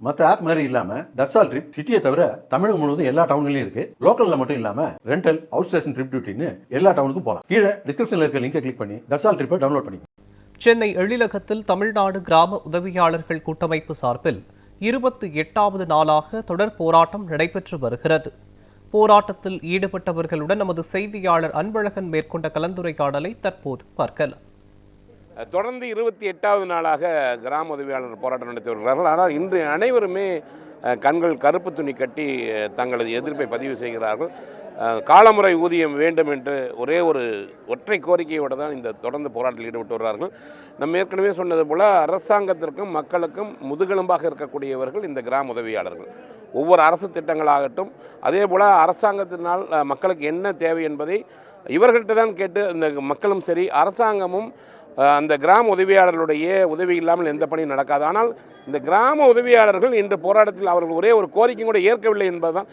மற்ற ஆப் மாதிரி இல்லாம தட்சால் ட்ரிப் சிட்டியை தவிர தமிழகம் முழுவதும் எல்லா டவுன்லயும் இருக்கு. லோக்கல்ல மட்டும் இல்லாம ரெண்டல், அவுட் ஸ்டேஷன் ட்ரிப் டியூட்டின்னு எல்லா டவுனுக்கும் போகலாம். கீழே டிஸ்கிரிப்ஷன்ல இருக்க லிங்கை கிளிக் பண்ணி தட்சால் ட்ரிப்பை டவுன்லோட் பண்ணி. சென்னை எழிலகத்தில் தமிழ்நாடு கிராம உதவியாளர்கள் கூட்டமைப்பு சார்பில் 28வது நாளாக தொடர் போராட்டம் நடைபெற்று வருகிறது. போராட்டத்தில் ஈடுபட்டவர்களுடன் நமது செய்தியாளர் அன்பழகன் மேற்கொண்ட கலந்துரையாடலை தற்போது பார்க்கலாம். தொடர்ந்து 28வது நாளாக கிராம உதவியாளர் போராட்டம் நடத்தி வருகிறார்கள். ஆனால் இன்று அனைவருமே கண்கள் கருப்பு துணி கட்டி தங்களது எதிர்ப்பை பதிவு செய்கிறார்கள். காலமுறை ஊதியம் வேண்டும் என்று ஒரே ஒரு ஒற்றை கோரிக்கையோடு தான் இந்த தொடர்ந்து போராட்டத்தில் ஈடுபட்டு வருகிறார்கள். நம்ம ஏற்கனவே சொன்னது போல் அரசாங்கத்திற்கும் மக்களுக்கும் முதுகெலும்பாக இருக்கக்கூடியவர்கள் இந்த கிராம உதவியாளர்கள். ஒவ்வொரு அரசு திட்டங்களாகட்டும், அதே போல் அரசாங்கத்தினால் மக்களுக்கு என்ன தேவை என்பதை இவர்கள்ட்ட தான் கேட்டு இந்த மக்களும் சரி அரசாங்கமும் அந்த கிராம உதவியாளர்களுடைய உதவி இல்லாமல் எந்த பணியும் நடக்காது. ஆனால் இந்த கிராம உதவியாளர்கள் இன்று போராட்டத்தில் அவர்கள் ஒரே ஒரு கோரிக்கை கூட ஏற்கவில்லை என்பதுதான்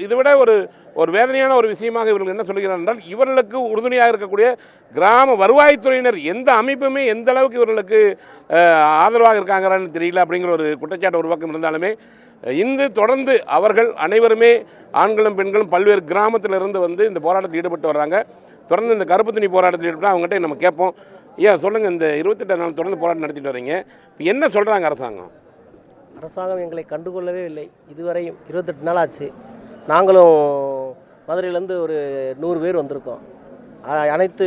இதை விட ஒரு வேதனையான ஒரு விஷயமாக இவர்கள் என்ன சொல்கிறார்கள் என்றால், இவர்களுக்கு உறுதுணையாக இருக்கக்கூடிய கிராம வருவாய்த்துறையினர் எந்த அமைப்புமே எந்த அளவுக்கு இவர்களுக்கு ஆதரவாக இருக்காங்கன்னு தெரியல அப்படிங்கிற ஒரு குற்றச்சாட்டு ஒரு பக்கம் இருந்தாலுமே இன்று தொடர்ந்து அவர்கள் அனைவருமே ஆண்களும் பெண்களும் பல்வேறு கிராமத்திலிருந்து வந்து இந்த போராட்டத்தில் ஈடுபட்டு வர்றாங்க. தொடர்ந்து இந்த கருப்பு துணி போராட்டத்தில் ஈடுபட்டு அவங்ககிட்ட நம்ம கேட்போம், ஏன் சொல்லுங்கள், இந்த 28 நாள் தொடர்ந்து போராட்டம் நடத்திட்டு வரீங்க, இப்போ என்ன சொல்கிறாங்க அரசாங்கம்? அரசாங்கம் எங்களை கண்டுகொள்ளவே இல்லை. இதுவரையும் 28 நாள் ஆச்சு. நாங்களும் மதுரையிலேருந்து ஒரு 100 பேர் வந்திருக்கோம். அனைத்து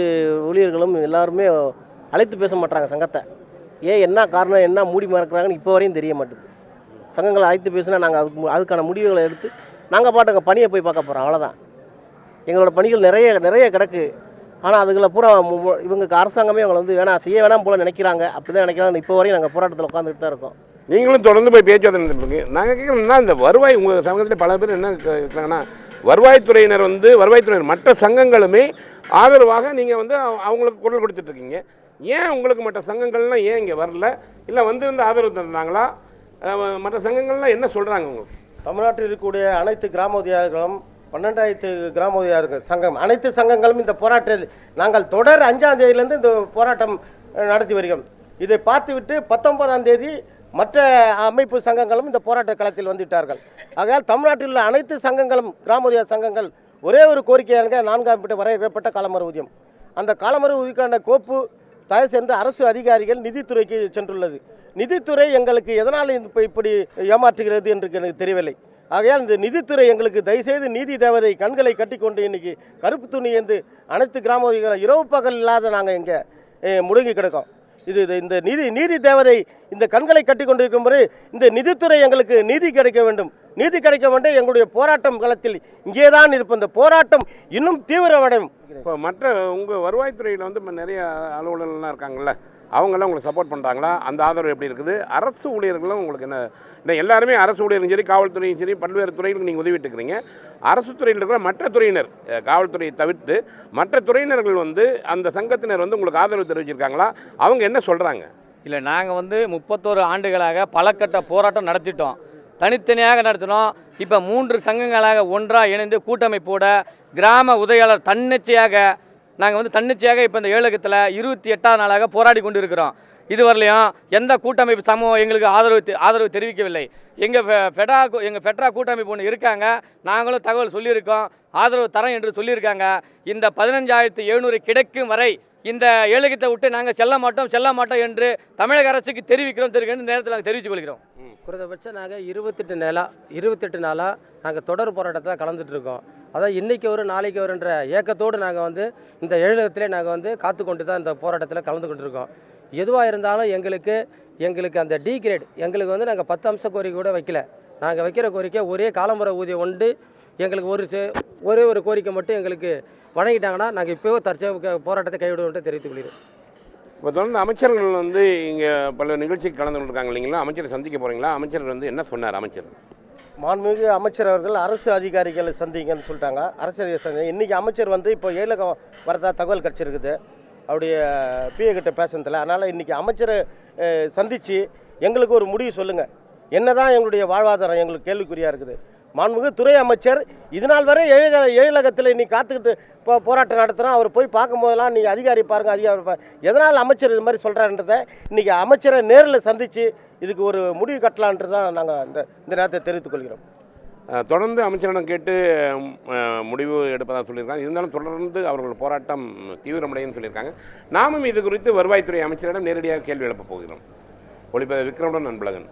ஊழியர்களும் எல்லாருமே அழைத்து பேச மாட்டாங்க சங்கத்தை. என்ன காரணம், என்ன மூடி மறக்கிறாங்கன்னு இப்போ வரையும் தெரிய மாட்டேங்குது. சங்கங்களை அழைத்து பேசினா நாங்கள் அதுக்கான முடிவுகளை எடுத்து நாங்கள் பாட்டுங்க பணியை போய் பார்க்க போகிறோம், அவ்வளோதான். எங்களோட பணிகள் நிறைய கிடக்கு. ஆனால் அதுகளை பூரா இவங்களுக்கு அரசாங்கமே அவங்களை வந்து செய்ய வேணாம் போல் நினைக்கிறாங்க. அப்படி தான் நினைக்கிறாங்க. இப்போ வரையும் நாங்கள் போராட்டத்தில் உட்காந்துட்டு தான் இருக்கோம். நீங்களும் தொடர்ந்து போய் பேச்சுவார்த்தை நடந்துருக்கு. நாங்கள் கேட்கணும்னா, இந்த வருவாய் உங்கள் சங்கத்தில் பல பேர் என்ன இருக்கிறாங்கன்னா, வருவாய்த்துறையினர் மற்ற சங்கங்களுமே ஆதரவாக நீங்கள் வந்து அவங்களுக்கு குரல் கொடுத்துட்ருக்கீங்க. ஏன் உங்களுக்கு மற்ற சங்கங்கள்லாம் ஏன் இங்கே வரல? இல்லை வந்து ஆதரவு தந்தாங்களா? மற்ற சங்கங்கள்லாம் என்ன சொல்கிறாங்க உங்களுக்கு? தமிழ்நாட்டில் இருக்கக்கூடிய அனைத்து கிராம உதவியாளர்களும் 12,000 கிராம உதவியாளர்கள் சங்கம், அனைத்து சங்கங்களும் இந்த போராட்டத்தில் நாங்கள் தொடர் 5ஆம் தேதியிலிருந்து இந்த போராட்டம் நடத்தி வருகிறோம். இதை பார்த்துவிட்டு 19ஆம் தேதி மற்ற அமைப்பு சங்கங்களும் இந்த போராட்ட களத்தில் வந்துவிட்டார்கள். ஆகையால் தமிழ்நாட்டில் உள்ள அனைத்து சங்கங்களும் கிராம உதவியாளர் சங்கங்கள் ஒரே ஒரு கோரிக்கையாக 4ஆம் வரையறுக்கப்பட்ட காலமர ஊதியம். அந்த காலமர ஊதியக்கான கோப்பு தயவு செய்து அரசு அதிகாரிகள் நிதித்துறைக்கு சென்றுள்ளது. நிதித்துறை எங்களுக்கு எதனால் இப்படி ஏமாற்றுகிறது என்று எனக்கு தெரியவில்லை. ஆகையால் இந்த நிதித்துறை எங்களுக்கு தயவுசெய்து நீதி தேவதை கண்களை கட்டிக்கொண்டு இன்னைக்கு கருப்பு துணி என்று அனைத்து கிராம இரவு பகல் இல்லாத நாங்கள் இங்கே முடங்கி கிடக்கோம். இந்த நீதி தேவதை இந்த கண்களை கட்டி கொண்டிருக்கும் போது இந்த நிதித்துறை எங்களுக்கு நீதி கிடைக்க வேண்டும். நீதி கிடைக்க வேண்டும். எங்களுடைய போராட்டம் களத்தில் இங்கே தான் இருப்போம். இந்த போராட்டம் இன்னும் தீவிரமடையும். இப்போ மற்ற உங்கள் வருவாய்த்துறையில் வந்து இப்போ நிறைய அலுவலர்கள்லாம் இருக்காங்கல்ல, அவங்கெல்லாம் உங்களுக்கு சப்போர்ட் பண்ணுறாங்களா? அந்த ஆதரவு எப்படி இருக்குது? அரசு ஊழியர்களும் உங்களுக்கு என்ன எல்லாருமே அரசு ஊழியரும் சரி, காவல்துறையும் சரி, பல்வேறு துறைகளுக்கு நீங்கள் உதவிட்டு இருக்கிறீங்க. அரசு துறையில் இருக்கிற மற்ற துறையினர், காவல்துறையை தவிர்த்து மற்ற துறையினர்கள் வந்து அந்த சங்கத்தினர் வந்து உங்களுக்கு ஆதரவு தெரிவிச்சிருக்காங்களா? அவங்க என்ன சொல்கிறாங்க? இல்லை, நாங்கள் வந்து 31 ஆண்டுகளாக பலகட்ட போராட்டம் நடத்திட்டோம். தனித்தனியாக நடத்தினோம். இப்போ 3 சங்கங்களாக ஒன்றாக இணைந்து கூட்டமைப்போட கிராம உதவியாளர் தன்னிச்சையாக இப்போ இந்த ஏழகத்தில் 28ஆம் நாளாக போராடி கொண்டு இருக்கிறோம். இதுவரையிலையும் எந்த கூட்டமைப்பு சமூகம் எங்களுக்கு ஆதரவு தெரிவிக்கவில்லை. எங்கள் ஃபெட்ரா கூட்டமைப்பு ஒன்று இருக்காங்க, நாங்களும் தகவல் சொல்லியிருக்கோம், ஆதரவு தரோம் என்று சொல்லியிருக்காங்க. இந்த 15,700 கிடைக்கும் வரை இந்த ஏழகத்தை விட்டு நாங்கள் செல்ல மாட்டோம் என்று தமிழக அரசுக்கு தெரிவிக்கிறோம். நேரத்தில் நாங்கள் தெரிவித்துக் கொள்கிறோம். குறைந்தபட்சம் நாங்கள் 28 நாளாக நாங்கள் தொடர் போராட்டத்தில் கலந்துட்டு இருக்கோம். அதான் இன்றைக்கி நாளைக்கு ஒருன்ற ஏக்கத்தோடு நாங்கள் வந்து இந்த ஏழகத்திலே நாங்கள் வந்து காத்து கொண்டு தான் இந்த போராட்டத்தில் கலந்து கொண்டிருக்கோம். எதுவாக இருந்தாலும் எங்களுக்கு அந்த டி கிரேட் எங்களுக்கு வந்து நாங்கள் 10 அம்ச கோரிக்கை கூட வைக்கல. நாங்கள் வைக்கிற கோரிக்கை ஒரே காலமுறை ஊதியம் உண்டு. எங்களுக்கு ஒரே ஒரு கோரிக்கை மட்டும் எங்களுக்கு வழங்கிட்டாங்கன்னா நாங்கள் இப்போவே போராட்டத்தை கைவிடுவோம் தெரிவித்துக் கொள்கிறோம். இப்போ தொடர்ந்து அமைச்சர்கள் வந்து இங்கே பல நிகழ்ச்சிக்கு கலந்து கொண்டிருக்காங்க இல்லைங்களா? அமைச்சரை சந்திக்க போகிறீங்களா? அமைச்சர் வந்து என்ன சொன்னார்? மாண்புமிகு அமைச்சர் அவர்கள் அரசு அதிகாரிகளை சந்திங்கன்னு சொல்லிட்டாங்க. அரசு அதிகாரி இன்றைக்கி அமைச்சர் வந்து இப்போ ஏழகம் வரதா தகவல் கிடச்சிருக்குது அவருடைய பிஏ கிட்ட பேசுனதில். அதனால் இன்றைக்கி அமைச்சரை சந்தித்து எங்களுக்கு ஒரு முடிவு சொல்லுங்கள். என்ன தான் எங்களுடைய வாழ்வாதாரம் எங்களுக்கு கேள்விக்குறியாக இருக்குது. மாண்புமிகு துறை அமைச்சர் இது நாள் வரை எழிலகத்தில் நீ காத்துக்கிட்டு போராட்டம் நடத்துகிறோம். அவர் போய் பார்க்கும்போதெல்லாம் நீங்கள் அதிகாரி பாருங்கள் எதனால் அமைச்சர் இது மாதிரி சொல்கிறாருன்றதை இன்றைக்கி அமைச்சரை நேரில் சந்தித்து இதுக்கு ஒரு முடிவு கட்டலான்றது தான் நாங்கள் இந்த நேரத்தை தெரிவித்துக் கொள்கிறோம். தொடர்ந்து அமைச்சரிடம் கேட்டு முடிவு எடுப்பதாக சொல்லியிருக்காங்க. இருந்தாலும் தொடர்ந்து அவர்கள் போராட்டம் தீவிரமடையும் சொல்லியிருக்காங்க. நாமும் இது குறித்து வருவாய்த்துறை அமைச்சரிடம் நேரடியாக கேள்வி எழுப்பப் போகிறோம். ஒளிப்பதிவு விக்ரமுடன் அன்பழகன்.